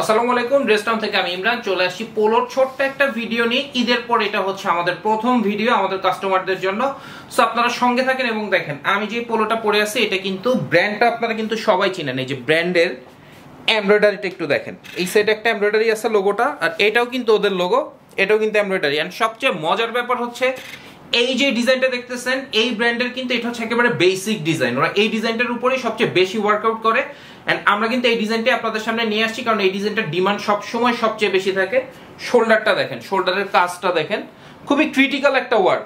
আসসালামু আলাইকুম, ড্রেসটাউন থেকে আমি ইমরান চলে আসছি পোলোর ছোট্ট একটা ভিডিও নিয়ে। ঈদের পর এটা হচ্ছে আমাদের প্রথম ভিডিও আমাদের কাস্টমারদের জন্য। সো আপনারা সঙ্গে থাকেন এবং দেখেন আমি যে পোলোটা পরে আছি এটা কিন্তু ব্র্যান্ডটা আপনারা কিন্তু সবাই চিনেন। এই যে ব্র্যান্ডের এমব্রয়ডারিটা একটু দেখেন, এই সাইডে একটা এমব্রয়ডারি আছে লোগোটা, আর এটাও কিন্তু ওদের লোগো, এটাও কিন্তু এমব্রয়ডারি। এন্ড সবচেয়ে মজার ব্যাপার হচ্ছে এই যে ডিজাইনটা দেখতেছেন এই ব্র্যান্ডের কিন্তু এটা হচ্ছে একেবারে বেসিক ডিজাইন, ওরা এই ডিজাইনটার উপরেই সবচেয়ে বেশি ওয়ার্কআউট করে। এন্ড আমরা কিন্তু এই ডিজাইনটা আপনাদের সামনে নিয়ে আসছি কারণ এই ডিজাইনটার ডিমান্ড সবসময় সবচেয়ে বেশি থাকে। শোল্ডারটা দেখেন, শোল্ডারের কাজটা দেখেন, খুবই ক্রিটিক্যাল একটা ওয়ার্ক।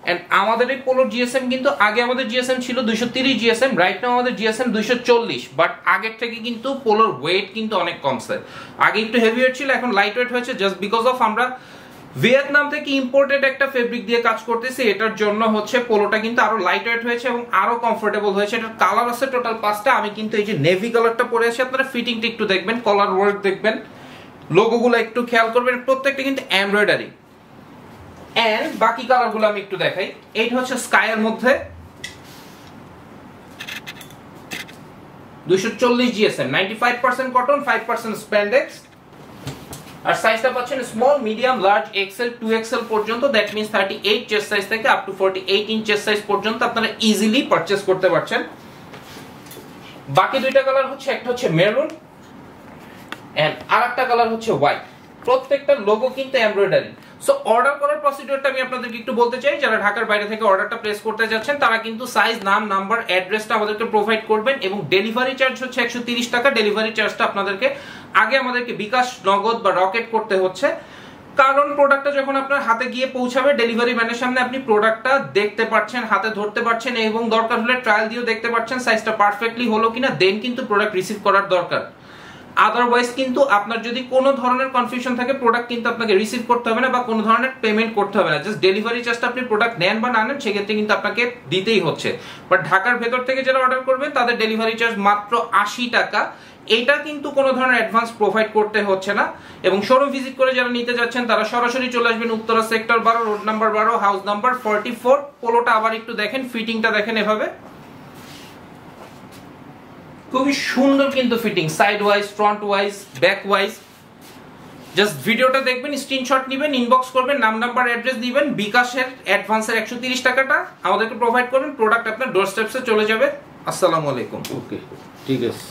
এন্ড আমাদের এই পোলোর জিএসএম কিন্তু আগে আমাদের জিএসএম ছিল 230 জিএসএম, রাইট নাও আমাদের জিএসএম 240, বাট আগের থেকে কিন্তু পোলোর ওয়েট কিন্তু অনেক কমছে। আগে একটু হেভি ওয়েট ছিল, এখন লাইট ওয়েট হয়েছে জাস্ট বিকজ অফ আমরা ভিয়েতনাম থেকে ইম্পোর্টেড একটা ফেব্রিক দিয়ে কাজ করতেছি, এটার জন্য হচ্ছে পোলোটা কিন্তু আরো লাইট ওয়েট হয়েছে এবং আরো কমফোর্টেবল হয়েছে। এটার কালার আছে টোটাল 5টা, আমি কিন্তু এই যে নেভি কালারটা পরে আছি, আপনারা ফিটিংটা একটু দেখবেন, কলার ওয়ার্ক দেখবেন, লোগোগুলো একটু খেয়াল করবেন, প্রত্যেকটা কিন্তু এমব্রয়ডারি। এন্ড বাকি কালারগুলো আমি একটু দেখাই। এইটা হচ্ছে স্কাইয়ের মধ্যে 240 জিএসএম, 95% কটন, 5% স্প্যান্ডেক্স। আর সাইজটা পাচ্ছেন small, medium, large, Excel, 2XL পর্যন্ত, দ্যাট মিন্স 38 চেস্ট সাইজ থেকে up to 48 inch chest size পর্যন্ত আপনারা ইজিলি পারচেজ করতে পারছেন। বাকি দুইটা কালার হচ্ছে, একটা হচ্ছে মেরুন এন্ড আরেকটা কালার হচ্ছে হোয়াইট। প্রত্যেকটা লোগো কিন্তু এমব্রয়ডারি। সো অর্ডার করার প্রসিডিউরটা আমি আপনাদেরকে একটু বলতে চাই। যারা ঢাকার বাইরে থেকে অর্ডারটা প্লেস করতে যাচ্ছেন তারা কিন্তু সাইজ, নাম, নাম্বার, অ্যাড্রেসটা আমাদেরকে প্রোভাইড করবেন এবং ডেলিভারি চার্জ হচ্ছে 130 টাকা। ডেলিভারি চার্জটা আপনাদেরকে আগে আমাদেরকে বিকাশ, নগদ বা রকেট করতে হচ্ছে, কারণ প্রোডাক্টটা যখন আপনার হাতে গিয়ে পৌঁছাবে ডেলিভারি ম্যানের সামনে আপনি প্রোডাক্টটা দেখতে পাচ্ছেন, হাতে ধরতে পারছেন এবং দরকার হলে ট্রায়াল দিয়েও দেখতে পাচ্ছেন সাইজটা পারফেক্টলি হলো কিনা, দেন কিন্তু প্রোডাক্ট রিসিভ করার দরকার। আদারওয়াইজ কিন্তু আপনার যদি কোনো ধরনের কনফিউশন থাকে প্রোডাক্ট কিন্তু আপনাকে রিসিভ করতে হবে না বা কোনো ধরনের পেমেন্ট করতে হবে না, জাস্ট ডেলিভারি চার্জটা আপনি প্রোডাক্ট নেন বা না নেন সেক্ষেত্রে কিন্তু আপনাকে দিতেই হচ্ছে। বাট ঢাকার ভেতর থেকে যারা অর্ডার করবেন তাদের ডেলিভারি চার্জ মাত্র 80 টাকা। এটা কিন্তু কোনো ধরনের অ্যাডভান্স প্রোভাইড করতে হচ্ছে না। এবং শোরুম ভিজিট করে যারা নিতে যাচ্ছেন তারা সরাসরি চলে আসবেন Uttara sector 12, road number 12, house number 44। পোলোটা আবার একটু দেখেন, ফিটিংটা দেখেন, এভাবে খুবই সুন্দর কিন্তু fitting, side wise, front wise, back wise. Just ভিডিওটা দেখবেন, স্ক্রিনশট নেবেন, ইনবক্স করবেন, নাম, নাম্বার, অ্যাড্রেস দিবেন, বিকাশের অ্যাডভান্সের 130 টাকাটা আমাদেরকে প্রোভাইড করবেন, প্রোডাক্ট আপনার ডোর স্টেপসে চলে যাবে। আসসালামু আলাইকুম। ওকে, ঠিক আছে।